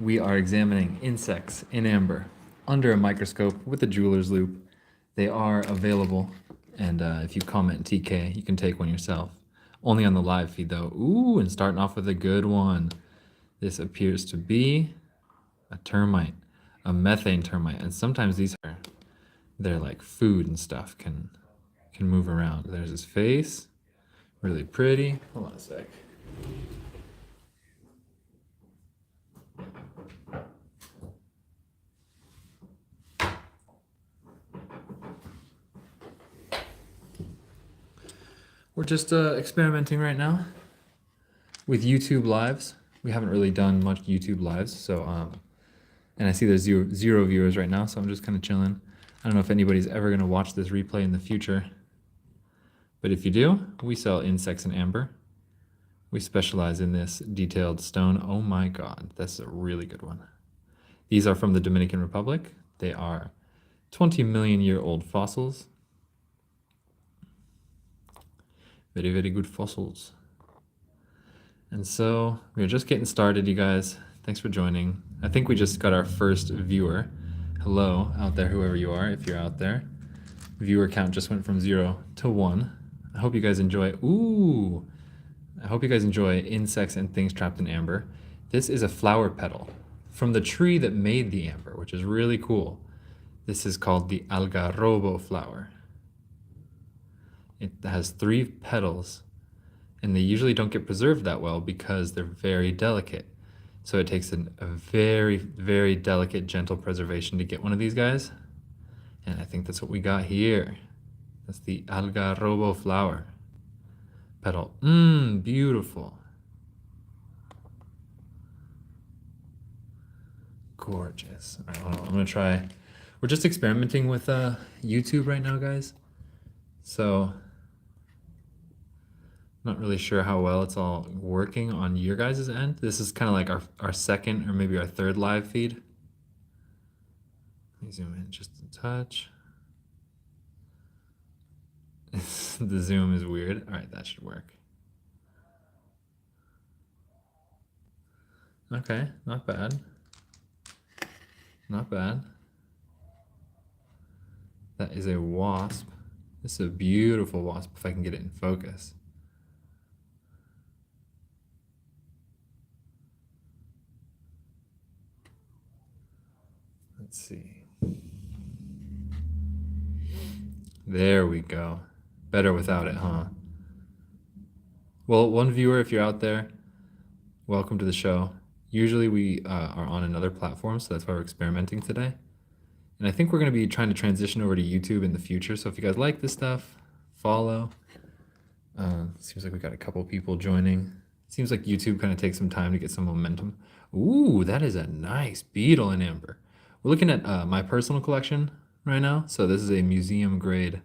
We are examining insects in amber under a microscope with a jeweler's loupe. They are available, and if you comment TK, you can take one yourself. Only on the live feed though. Ooh, and starting off with a good one. This appears to be a termite, a methane termite, and sometimes these are, they're like food and stuff can move around. There's his face, really pretty. Hold on a sec. We're just experimenting right now with YouTube lives. We haven't really done much YouTube lives, so and I see there's zero viewers right now, so I'm just kind of chilling. I don't know if anybody's ever gonna watch this replay in the future, but if you do, we sell insects in amber. We specialize in this detailed stone. Oh my God, that's a really good one. These are from the Dominican Republic. They are 20 million year old fossils. Very, very good fossils. And so we're just getting started, you guys. Thanks for joining. I think we just got our first viewer. Hello out there, whoever you are, if you're out there. Viewer count just went from 0 to 1. I hope you guys enjoy. Ooh! I hope you guys enjoy insects and things trapped in amber. This is a flower petal from the tree that made the amber, which is really cool. This is called the algarrobo flower. It has 3 petals, and they usually don't get preserved that well because they're very delicate. So it takes a very, very delicate, gentle preservation to get one of these guys. And I think that's what we got here. That's the algarrobo flower petal. Beautiful. Gorgeous. All right, hold on. I'm gonna try. We're just experimenting with YouTube right now, guys. So not really sure how well it's all working on your guys' end. This is kind of like our second or maybe our third live feed. Let me zoom in just a touch. The zoom is weird. All right, that should work. Okay, not bad. Not bad. That is a wasp. This is a beautiful wasp if I can get it in focus. Let's see. There we go. Better without it, huh? Well, one viewer, if you're out there, welcome to the show. Usually we are on another platform, so that's why we're experimenting today. And I think we're going to be trying to transition over to YouTube in the future. So if you guys like this stuff, follow. Seems like we got a couple people joining. Seems like YouTube kind of takes some time to get some momentum. Ooh, that is a nice beetle in amber. We're looking at my personal collection right now. So this is a museum grade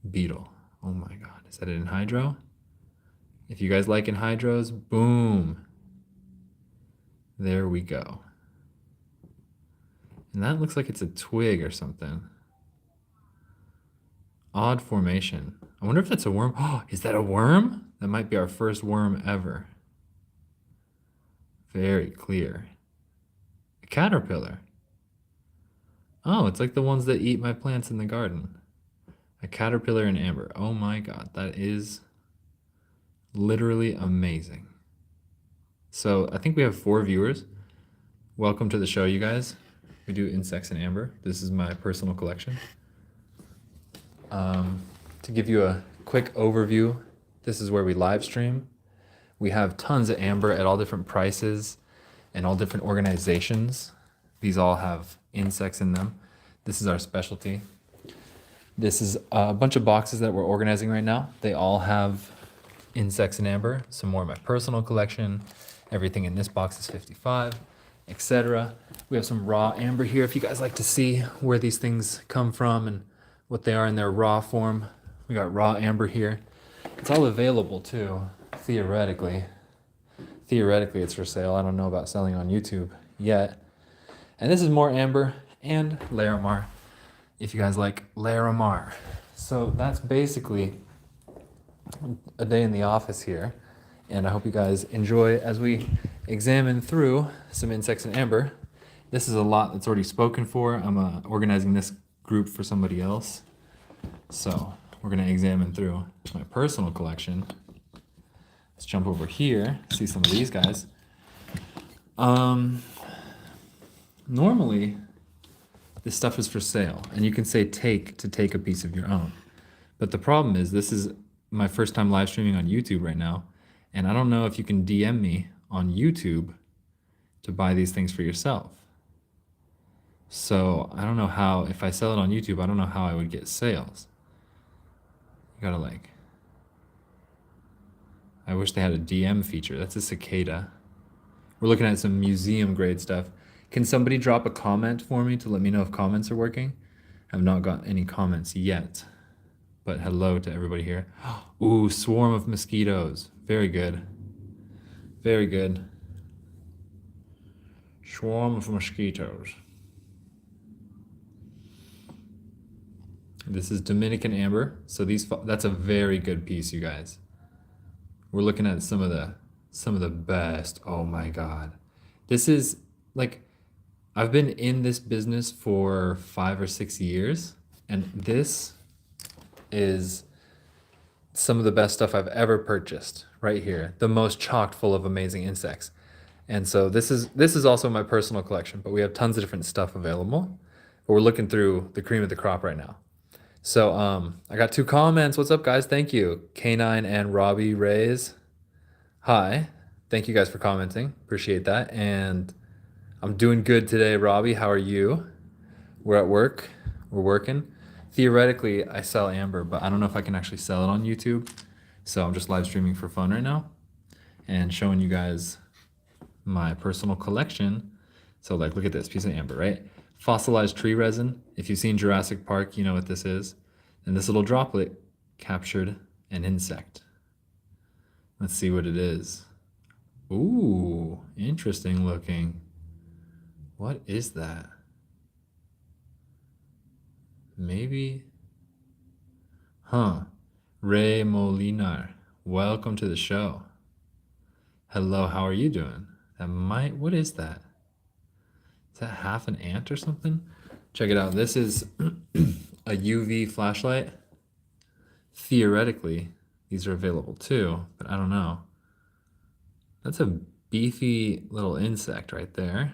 beetle. Oh my God, is that an anhydro? If you guys like anhydros, boom. There we go. And that looks like it's a twig or something. Odd formation. I wonder if that's a worm. Oh, is that a worm? That might be our first worm ever. Very clear. A caterpillar. Oh, it's like the ones that eat my plants in the garden. A caterpillar in amber. Oh my God, that is literally amazing. So I think we have 4 viewers. Welcome to the show, you guys. We do insects in amber. This is my personal collection. To give you a quick overview, this is where we live stream. We have tons of amber at all different prices and all different organizations. These all have insects in them. This is our specialty. This is a bunch of boxes that we're organizing right now. They all have insects in amber. Some more of my personal collection. Everything in this box is 55, etc. We have some raw amber here if you guys like to see where these things come from and what they are in their raw form. We got raw amber here. It's all available too, theoretically. Theoretically, it's for sale. I don't know about selling on YouTube yet. And this is more amber and Larimar, if you guys like Larimar. So that's basically a day in the office here. And I hope you guys enjoy as we examine through some insects in amber. This is a lot that's already spoken for. I'm organizing this group for somebody else. So we're going to examine through my personal collection. Let's jump over here, see some of these guys. Normally, this stuff is for sale, and you can say take to take a piece of your own. But the problem is, this is my first time live streaming on YouTube right now, and I don't know if you can DM me on YouTube to buy these things for yourself. So I don't know how, if I sell it on YouTube, I don't know how I would get sales. You gotta like, I wish they had a DM feature. That's a cicada. We're looking at some museum grade stuff. Can somebody drop a comment for me to let me know if comments are working? I've not got any comments yet, but hello to everybody here. Ooh, swarm of mosquitoes. Very good. Very good. Swarm of mosquitoes. This is Dominican amber. So that's a very good piece, you guys. We're looking at some of the best. Oh my God. This is like, I've been in this business for 5 or 6 years, and this is some of the best stuff I've ever purchased right here. The most chocked full of amazing insects. And so this is also my personal collection, but we have tons of different stuff available. But we're looking through the cream of the crop right now. So I got 2 comments. What's up, guys? Thank you. K9 and Robbie Rays. Hi. Thank you guys for commenting. Appreciate that. And I'm doing good today, Robbie. How are you? We're at work. We're working. Theoretically, I sell amber, but I don't know if I can actually sell it on YouTube. So I'm just live streaming for fun right now and showing you guys my personal collection. So like, look at this piece of amber, right? Fossilized tree resin. If you've seen Jurassic Park, you know what this is. And this little droplet captured an insect. Let's see what it is. Ooh, interesting looking. What is that? Maybe? Huh. Ray Molinar, welcome to the show. Hello, how are you doing? What is that? Is that half an ant or something? Check it out. This is a UV flashlight. Theoretically, these are available too, but I don't know. That's a beefy little insect right there.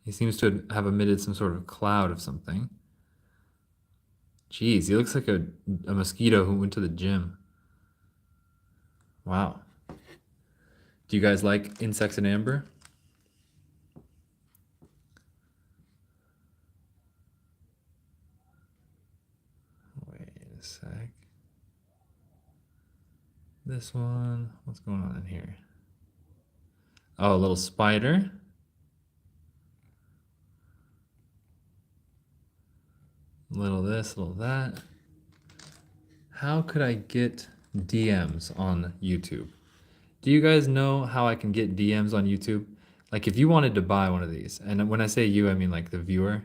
He seems to have emitted some sort of cloud of something. Jeez, he looks like a mosquito who went to the gym. Wow. Do you guys like insects in amber? Wait a sec. This one, what's going on in here? Oh, a little spider. Little this, little that. How could I get DMs on YouTube? Do you guys know how I can get DMs on YouTube? Like if you wanted to buy one of these, and when I say you, I mean like the viewer.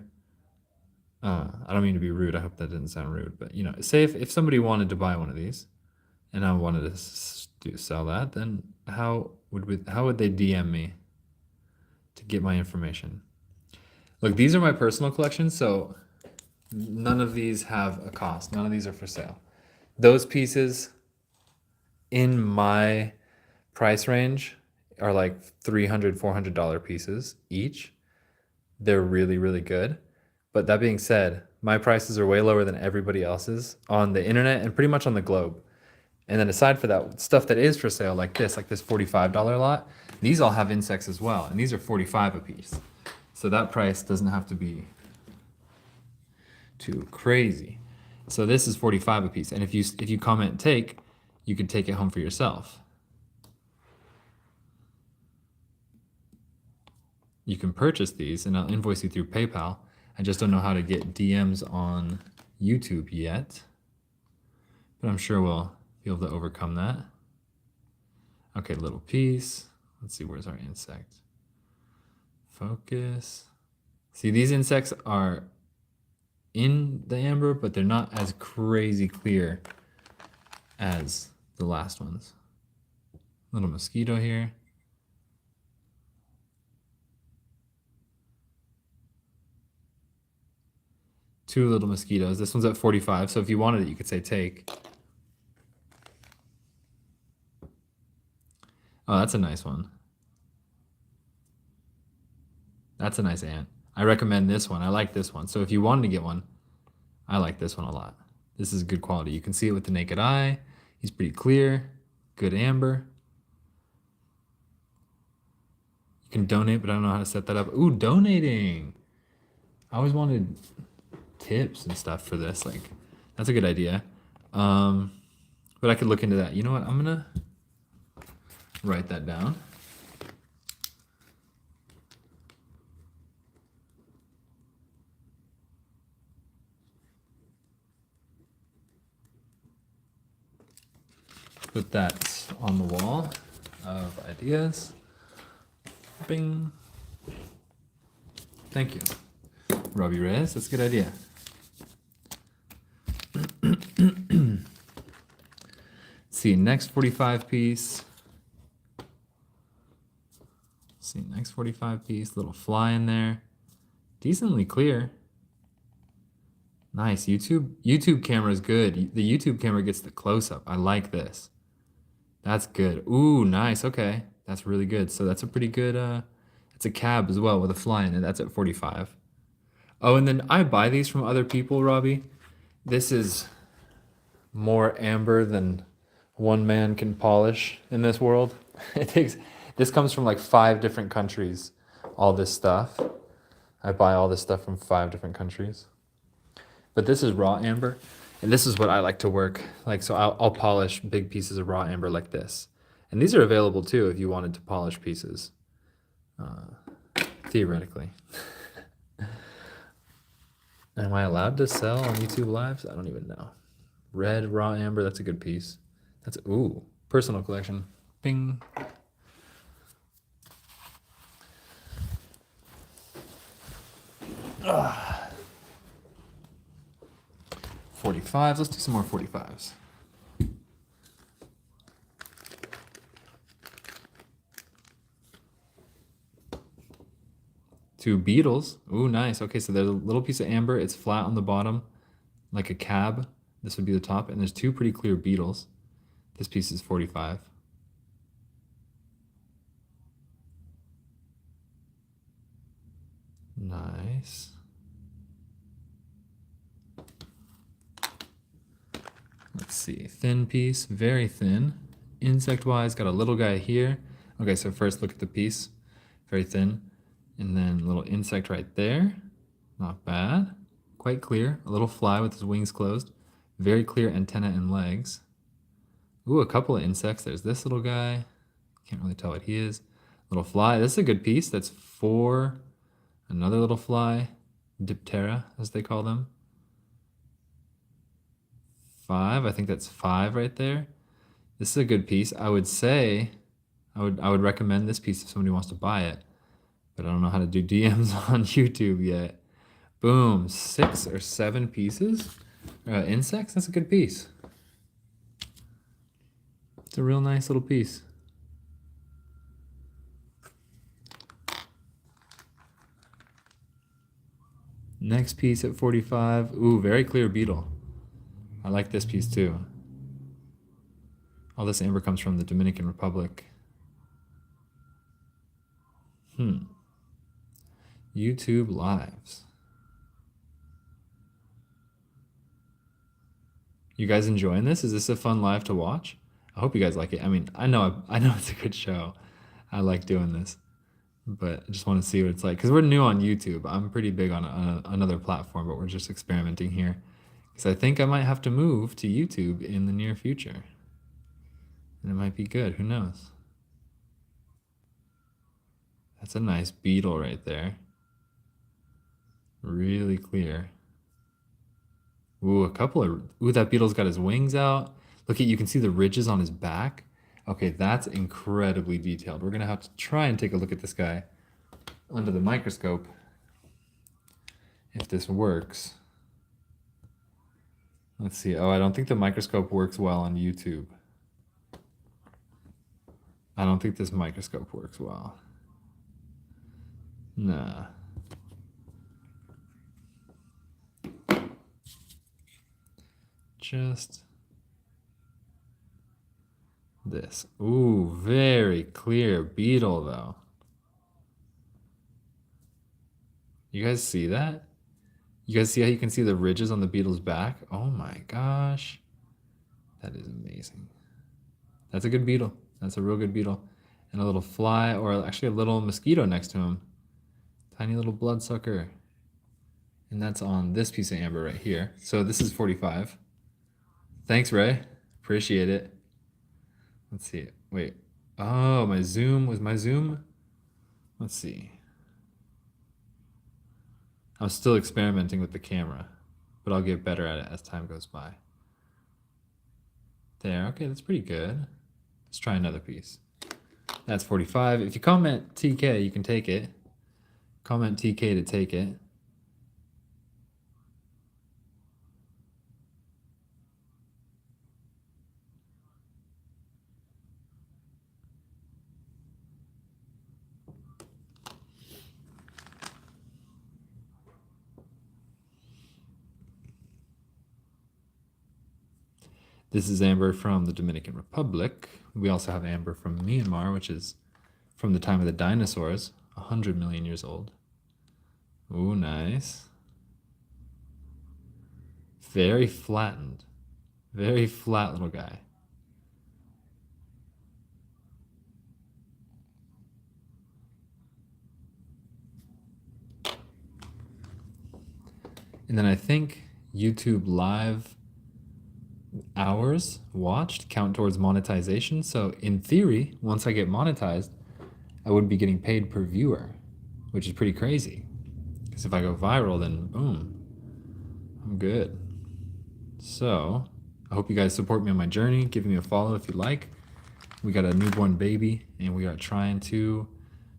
I don't mean to be rude. I hope that didn't sound rude, but you know, say if somebody wanted to buy one of these, and I wanted to sell that, then how would they DM me to get my information? Look, these are my personal collections, so none of these have a cost. None of these are for sale. Those pieces in my price range are like $300, $400 pieces each. They're really, really good. But that being said, my prices are way lower than everybody else's on the internet and pretty much on the globe. And then aside for that, stuff that is for sale, like this $45 lot, these all have insects as well. And these are $45 a piece. So that price doesn't have to be too crazy. So this is $45 a piece. And if you comment take, you can take it home for yourself. You can purchase these and I'll invoice you through PayPal. I just don't know how to get DMs on YouTube yet, but I'm sure we'll be able to overcome that. Okay, little piece. Let's see, where's our insect? Focus. See, these insects are in the amber, but they're not as crazy clear as the last ones. Little mosquito here. Two little mosquitoes. This one's at 45, so if you wanted it, you could say take. Oh, that's a nice one. That's a nice ant. I recommend this one. I like this one. So if you wanted to get one, I like this one a lot. This is good quality. You can see it with the naked eye. He's pretty clear. Good amber. You can donate, but I don't know how to set that up. Ooh, donating. I always wanted tips and stuff for this. Like, that's a good idea. But I could look into that. You know what? I'm gonna write that down. Put that on the wall of ideas. Bing. Thank you, Robbie Reyes. That's a good idea. See, next 45 piece. See, next 45 piece. Little fly in there. Decently clear. Nice. YouTube camera is good. The YouTube camera gets the close-up. I like this. That's good. Ooh, nice. Okay. That's really good. So that's a pretty good, it's a cab as well with a fly in it. That's at 45. Oh, and then I buy these from other people, Robbie. This is more amber than one man can polish in this world. This comes from like 5 different countries, all this stuff. I buy all this stuff from 5 different countries. But this is raw amber, and this is what I like to work. Like, so I'll polish big pieces of raw amber like this. And these are available too if you wanted to polish pieces, theoretically. Am I allowed to sell on YouTube Lives? I don't even know. Red raw amber, that's a good piece. That's, ooh, personal collection. Bing. Ugh. 45s. Let's do some more 45s. Two beetles. Ooh, nice. Okay, so there's a little piece of amber. It's flat on the bottom, like a cab. This would be the top. And there's 2 pretty clear beetles. This piece is 45. Nice. Let's see. Thin piece, very thin. Insect-wise, got a little guy here. Okay, so first look at the piece. Very thin. And then a little insect right there. Not bad. Quite clear. A little fly with his wings closed. Very clear antenna and legs. Ooh, a couple of insects. There's this little guy. Can't really tell what he is. Little fly. This is a good piece. That's 4. Another little fly. Diptera, as they call them. 5. I think that's 5 right there. This is a good piece. I would say, I would recommend this piece if somebody wants to buy it. But I don't know how to do DMs on YouTube yet. Boom, 6 or 7 pieces. Insects, that's a good piece. It's a real nice little piece. Next piece at 45. Ooh, very clear beetle. I like this piece too. All this amber comes from the Dominican Republic. YouTube Lives. You guys enjoying this? Is this a fun live to watch? I hope you guys like it. I mean, I know it's a good show. I like doing this, but I just want to see what it's like because we're new on YouTube. I'm pretty big on another platform, but we're just experimenting here because I think I might have to move to YouTube in the near future, and it might be good. Who knows? That's a nice beetle right there. Really clear. Ooh, that beetle's got his wings out. Look at, you can see the ridges on his back. Okay, that's incredibly detailed. We're gonna have to try and take a look at this guy under the microscope if this works. Let's see. Oh, I don't think the microscope works well on YouTube. I don't think this microscope works well. Nah. Just this. Ooh, very clear beetle though. You guys see that? You guys see how you can see the ridges on the beetle's back? Oh my gosh. That is amazing. That's a good beetle. That's a real good beetle. And a little fly, or actually a little mosquito next to him. Tiny little bloodsucker. And that's on this piece of amber right here. So this is 45. Thanks, Ray. Appreciate it. Let's see. Wait. Oh, my zoom. Was my zoom? Let's see. I'm still experimenting with the camera, but I'll get better at it as time goes by. There. Okay, that's pretty good. Let's try another piece. That's 45. If you comment TK, you can take it. Comment TK to take it. This is amber from the Dominican Republic. We also have amber from Myanmar, which is from the time of the dinosaurs, 100 million years old. Ooh, nice. Very flattened. Very flat little guy. And then I think YouTube live hours watched count towards monetization. So in theory, once I get monetized, I would be getting paid per viewer, which is pretty crazy. Because if I go viral, then boom, I'm good. So I hope you guys support me on my journey. Give me a follow if you like. We got a newborn baby and we are trying to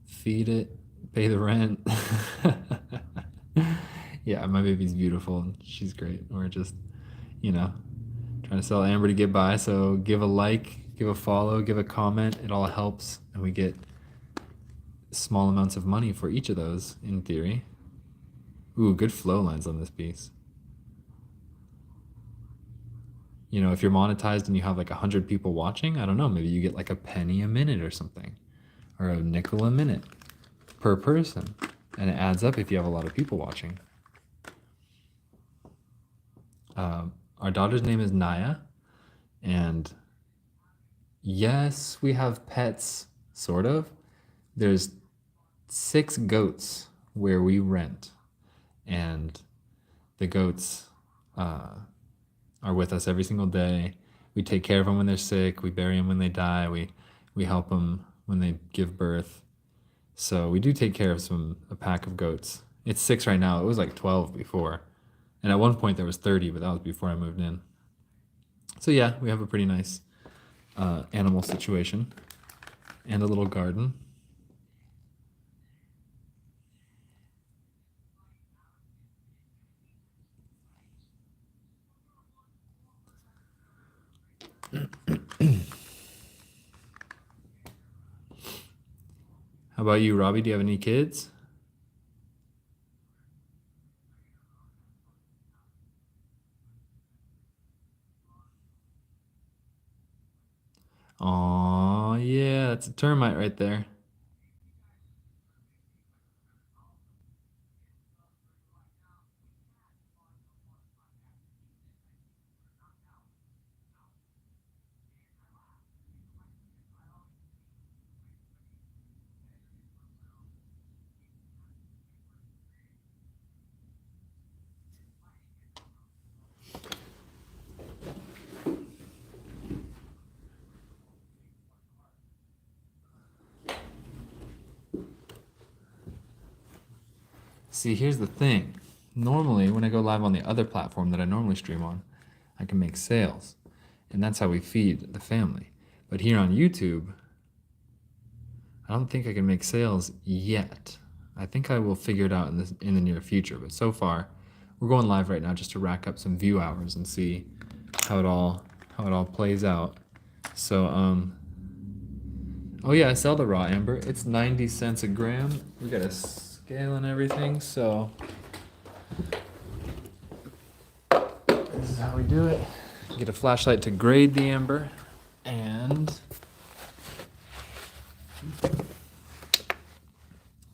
feed it, pay the rent. Yeah, my baby's beautiful and she's great. We're just, you know, trying to sell amber to get by. So give a like, give a follow, give a comment. It all helps. And we get small amounts of money for each of those in theory. Ooh, good flow lines on this piece. You know, if you're monetized and you have like 100 people watching, I don't know, maybe you get like a penny a minute or something, or a nickel a minute per person. And it adds up if you have a lot of people watching. Our daughter's name is Naya. And yes, we have pets, sort of. There's 6 goats where we rent. And the goats are with us every single day. We take care of them when they're sick. We bury them when they die. We help them when they give birth. So we do take care of a pack of goats. It's 6 right now. It was like 12 before. And at one point there was 30, but that was before I moved in. So yeah, we have a pretty nice animal situation and a little garden. How about you, Robbie? Do you have any kids? Aw, yeah, that's a termite right there. See, here's the thing. Normally, when I go live on the other platform that I normally stream on, I can make sales. And that's how we feed the family. But here on YouTube, I don't think I can make sales yet. I think I will figure it out in the near future. But so far, we're going live right now just to rack up some view hours and see how it all plays out. So Oh yeah, I sell the raw amber. It's 90 cents a gram. We got a scale and everything, so this is how we do it. Get a flashlight to grade the amber, and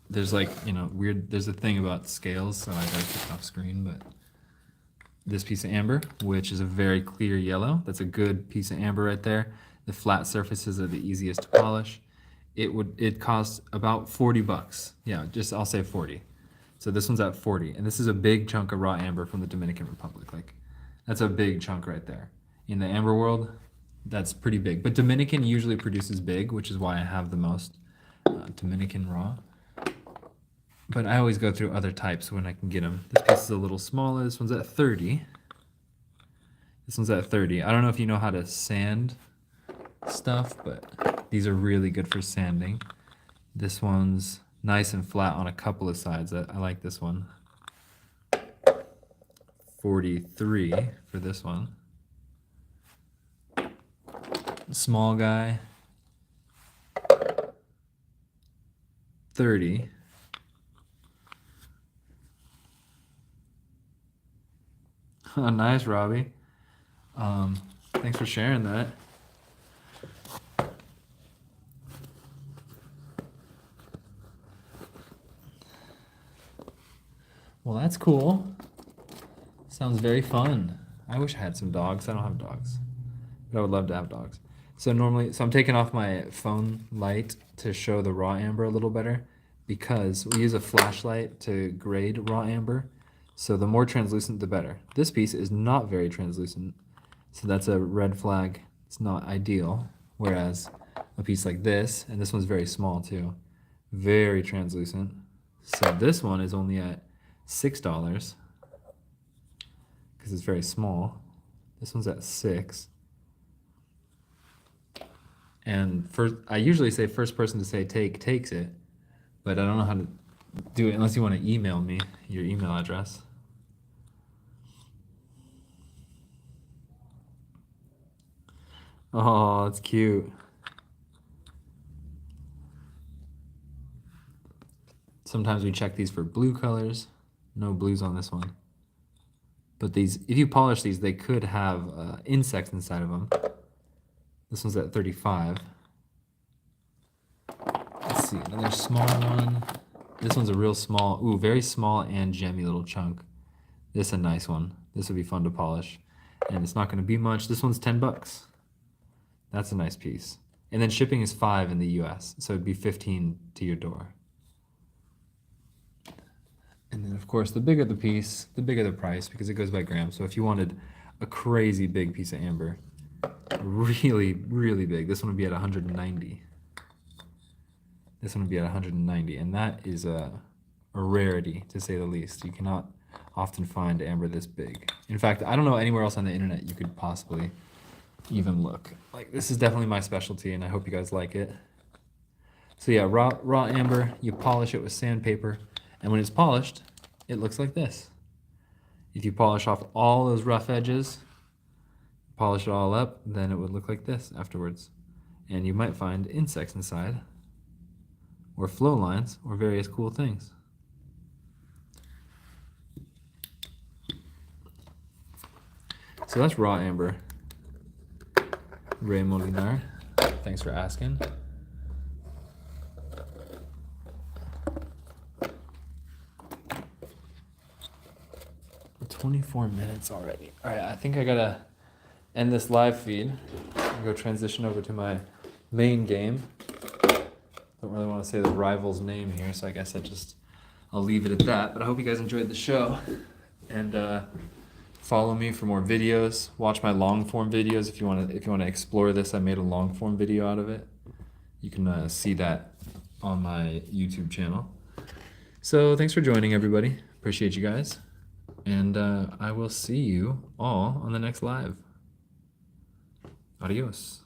there's like, there's a thing about scales, so I gotta keep it off screen, but this piece of amber, which is a very clear yellow, that's a good piece of amber right there. The flat surfaces are the easiest to polish. It costs about 40 bucks. Yeah, I'll say 40. So this one's at 40, and this is a big chunk of raw amber from the Dominican Republic. Like, that's a big chunk right there. In the amber world, that's pretty big. But Dominican usually produces big, which is why I have the most Dominican raw. But I always go through other types when I can get them. This piece is a little smaller. This one's at 30. This one's at 30. I don't know if you know how to sand stuff, but these are really good for sanding. This one's nice and flat on a couple of sides. I like this one. 43 for this one. Small guy. 30. Oh, nice, Robbie. Thanks for sharing that. Well, that's cool. Sounds very fun. I wish I had some dogs. I don't have dogs, but I would love to have dogs. So I'm taking off my phone light to show the raw amber a little better, because we use a flashlight to grade raw amber. So the more translucent, the better. This piece is not very translucent, so that's a red flag. It's not ideal. Whereas a piece like this, and this one's very small too, very translucent. So this one is only at $6 because it's very small. This one's at $6. And I usually say first person to say take takes it, but I don't know how to do it unless you want to email me your email address. Oh, that's cute. Sometimes we check these for blue colors. No blues on this one. But these, if you polish these, they could have insects inside of them. This one's at 35. Let's see, another small one. This one's a real small, very small and gemmy little chunk. This is a nice one. This would be fun to polish. And it's not going to be much. This one's 10 bucks. That's a nice piece. And then shipping is $5 in the US, so it'd be $15 to your door. And then, of course, the bigger the piece, the bigger the price, because it goes by grams. So if you wanted a crazy big piece of amber, really, really big, this one would be at 190. This one would be at 190, and that is a rarity, to say the least. You cannot often find amber this big. In fact, I don't know anywhere else on the internet you could possibly even look. Like, this is definitely my specialty, and I hope you guys like it. So yeah, raw amber, you polish it with sandpaper, and when it's polished, it looks like this. If you polish off all those rough edges, polish it all up, then it would look like this afterwards. And you might find insects inside, or flow lines, or various cool things. So that's raw amber. Ray Molinar, thanks for asking. 24 minutes already. All right, I think I gotta end this live feed and go transition over to my main game. Don't really want to say the rival's name here, so I guess I'll leave it at that. But I hope you guys enjoyed the show, and follow me for more videos. Watch my long form videos if you want to explore this. I made a long form video out of it. You can see that on my YouTube channel. So thanks for joining, everybody. Appreciate you guys. And I will see you all on the next live. Adios.